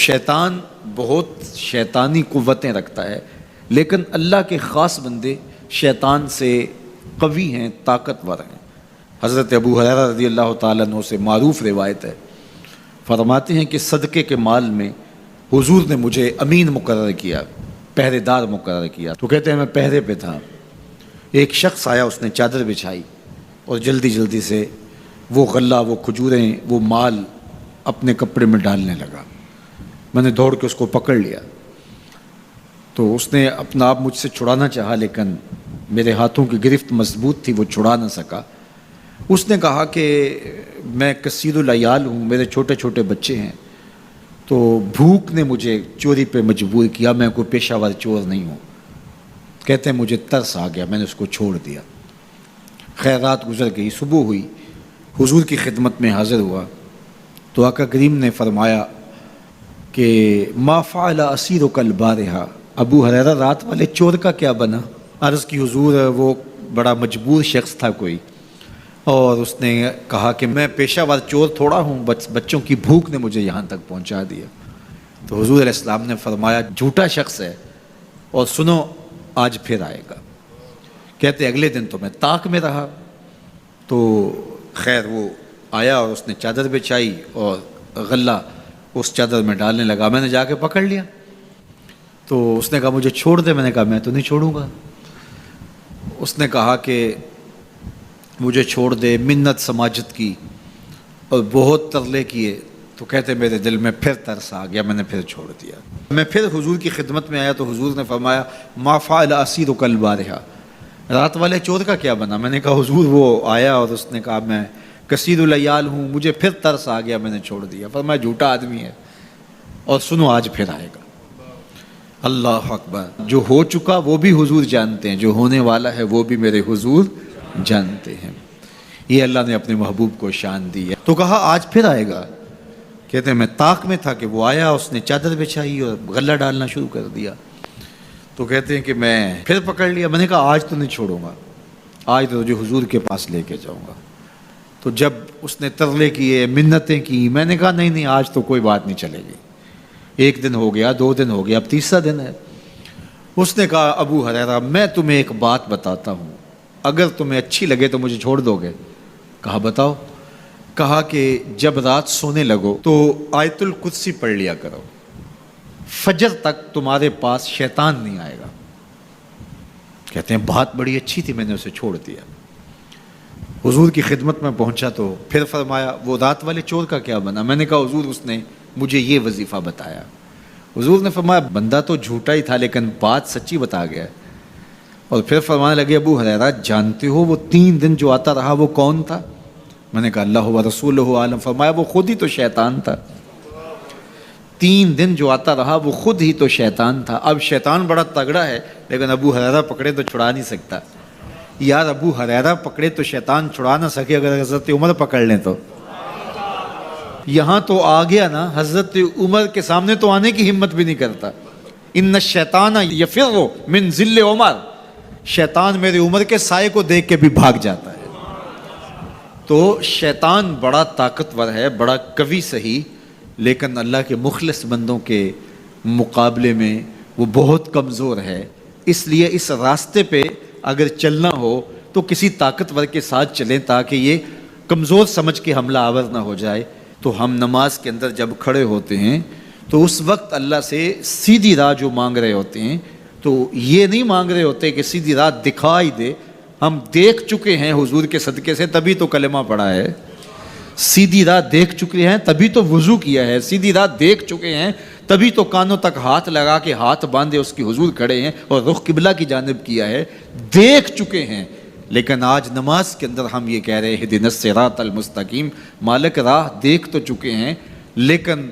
شیطان بہت شیطانی قوتیں رکھتا ہے، لیکن اللہ کے خاص بندے شیطان سے قوی ہیں، طاقتور ہیں۔ حضرت ابو ہریرہ رضی اللہ تعالیٰ عنہ سے معروف روایت ہے، فرماتے ہیں کہ صدقے کے مال میں حضور نے مجھے امین مقرر کیا، پہرے دار مقرر کیا۔ تو کہتے ہیں میں پہرے پہ تھا، ایک شخص آیا، اس نے چادر بچھائی اور جلدی جلدی سے وہ غلہ، وہ کھجوریں، وہ مال اپنے کپڑے میں ڈالنے لگا۔ میں نے دوڑ کے اس کو پکڑ لیا، تو اس نے اپنا آپ مجھ سے چھڑانا چاہا، لیکن میرے ہاتھوں کی گرفت مضبوط تھی، وہ چھڑا نہ سکا۔ اس نے کہا کہ میں کثیر العیال ہوں، میرے چھوٹے چھوٹے بچے ہیں، تو بھوک نے مجھے چوری پہ مجبور کیا، میں کوئی پیشہ ور چور نہیں ہوں۔ کہتے ہیں مجھے ترس آ گیا، میں نے اس کو چھوڑ دیا۔ خیر رات گزر گئی، صبح ہوئی، حضور کی خدمت میں حاضر ہوا تو آقا کریم نے فرمایا کہ ما فعل اسیرک البارحہ، ابو ہریرہ رات والے چور کا کیا بنا؟ عرض کی حضور وہ بڑا مجبور شخص تھا کوئی، اور اس نے کہا کہ میں پیشہ ور چور تھوڑا ہوں، بچوں کی بھوک نے مجھے یہاں تک پہنچا دیا۔ تو حضور علیہ السلام نے فرمایا جھوٹا شخص ہے، اور سنو آج پھر آئے گا۔ کہتے اگلے دن تو میں طاق میں رہا، تو خیر وہ آیا اور اس نے چادر بچھائی اور غلہ اس چادر میں ڈالنے لگا۔ میں نے جا کے پکڑ لیا، تو اس نے کہا مجھے چھوڑ دے۔ میں نے کہا میں تو نہیں چھوڑوں گا۔ اس نے کہا کہ مجھے چھوڑ دے، منت سماجت کی اور بہت ترلے کیے، تو کہتے میرے دل میں پھر ترس آ گیا، میں نے پھر چھوڑ دیا۔ میں پھر حضور کی خدمت میں آیا تو حضور نے فرمایا ما فعل اسیرک البارحہ، رات والے چور کا کیا بنا؟ میں نے کہا حضور وہ آیا اور اس نے کہا میں کثیر العیال ہوں، مجھے پھر ترس آ گیا، میں نے چھوڑ دیا۔ فرمایا جھوٹا آدمی ہے، اور سنو آج پھر آئے گا۔ اللہ اکبر! جو ہو چکا وہ بھی حضور جانتے ہیں، جو ہونے والا ہے وہ بھی میرے حضور جانتے ہیں۔ یہ اللہ نے اپنے محبوب کو شان دی ہے۔ تو کہا آج پھر آئے گا۔ کہتے ہیں میں طاق میں تھا کہ وہ آیا، اس نے چادر بچھائی اور غلہ ڈالنا شروع کر دیا۔ تو کہتے ہیں کہ میں پھر پکڑ لیا۔ میں نے کہا آج تو نہیں چھوڑوں گا، آج تو تجھے حضور کے پاس لے کے جاؤں گا۔ تو جب اس نے ترلے کیے، منتیں کی، میں نے کہا نہیں آج تو کوئی بات نہیں چلے گی۔ ایک دن ہو گیا، 2 دن ہو گیا، اب تیسرا دن ہے۔ اس نے کہا ابو ہریرہ میں تمہیں ایک بات بتاتا ہوں، اگر تمہیں اچھی لگے تو مجھے چھوڑ دو گے؟ کہا بتاؤ۔ کہا کہ جب رات سونے لگو تو آیت الکرسی پڑھ لیا کرو، فجر تک تمہارے پاس شیطان نہیں آئے گا۔ کہتے ہیں بات بڑی اچھی تھی، میں نے اسے چھوڑ دیا۔ حضور کی خدمت میں پہنچا تو پھر فرمایا وہ رات والے چور کا کیا بنا؟ میں نے کہا حضور اس نے مجھے یہ وظیفہ بتایا۔ حضور نے فرمایا بندہ تو جھوٹا ہی تھا لیکن بات سچی بتا گیا۔ اور پھر فرمانے لگے ابو ہریرہ جانتے ہو وہ 3 دن جو آتا رہا وہ کون تھا؟ میں نے کہا اللہ و رسولہ عالم۔ فرمایا وہ خود ہی تو شیطان تھا۔ 3 دن جو آتا رہا وہ خود ہی تو شیطان تھا۔ اب شیطان بڑا تگڑا ہے، لیکن ابو ہریرہ پکڑے تو چھڑا نہیں سکتا۔ یار ابو ہریرہ پکڑے تو شیطان چھڑا نہ سکے، اگر حضرت عمر پکڑ لیں تو یہاں تو آ گیا نا، حضرت عمر کے سامنے تو آنے کی ہمت بھی نہیں کرتا۔ ان الشیطان یفر من ظل عمر، شیطان میرے عمر کے سائے کو دیکھ کے بھی بھاگ جاتا ہے۔ تو شیطان بڑا طاقتور ہے، بڑا قوی صحیح، لیکن اللہ کے مخلص بندوں کے مقابلے میں وہ بہت کمزور ہے۔ اس لیے اس راستے پہ اگر چلنا ہو تو کسی طاقتور کے ساتھ چلیں تاکہ یہ کمزور سمجھ کے حملہ آور نہ ہو جائے۔ تو ہم نماز کے اندر جب کھڑے ہوتے ہیں تو اس وقت اللہ سے سیدھی راہ جو مانگ رہے ہوتے ہیں، تو یہ نہیں مانگ رہے ہوتے کہ سیدھی راہ دکھائی دے۔ ہم دیکھ چکے ہیں حضور کے صدقے سے، تبھی تو کلمہ پڑھا ہے۔ سیدھی راہ دیکھ چکے ہیں تبھی تو وضو کیا ہے۔ سیدھی راہ دیکھ چکے ہیں تبھی تو کانوں تک ہاتھ لگا کے ہاتھ باندھے اس کی حضور کھڑے ہیں اور رخ قبلہ کی جانب کیا ہے۔ دیکھ چکے ہیں، لیکن آج نماز کے اندر ہم یہ کہہ رہے ہیں اہدنا الصراط المستقیم، مالک راہ دیکھ تو چکے ہیں لیکن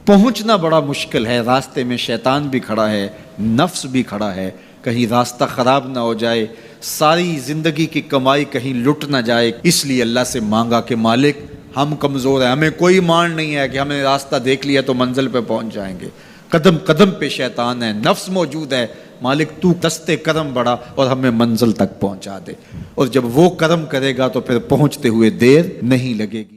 پہنچنا بڑا مشکل ہے۔ راستے میں شیطان بھی کھڑا ہے، نفس بھی کھڑا ہے، کہیں راستہ خراب نہ ہو جائے، ساری زندگی کی کمائی کہیں لٹ نہ جائے۔ اس لیے اللہ سے مانگا کہ مالک ہم کمزور ہیں، ہمیں کوئی مان نہیں ہے کہ ہمیں راستہ دیکھ لیا تو منزل پہ پہنچ جائیں گے۔ قدم قدم پہ شیطان ہے، نفس موجود ہے۔ مالک تو دستے کرم بڑھا اور ہمیں منزل تک پہنچا دے، اور جب وہ کرم کرے گا تو پھر پہنچتے ہوئے دیر نہیں لگے گی۔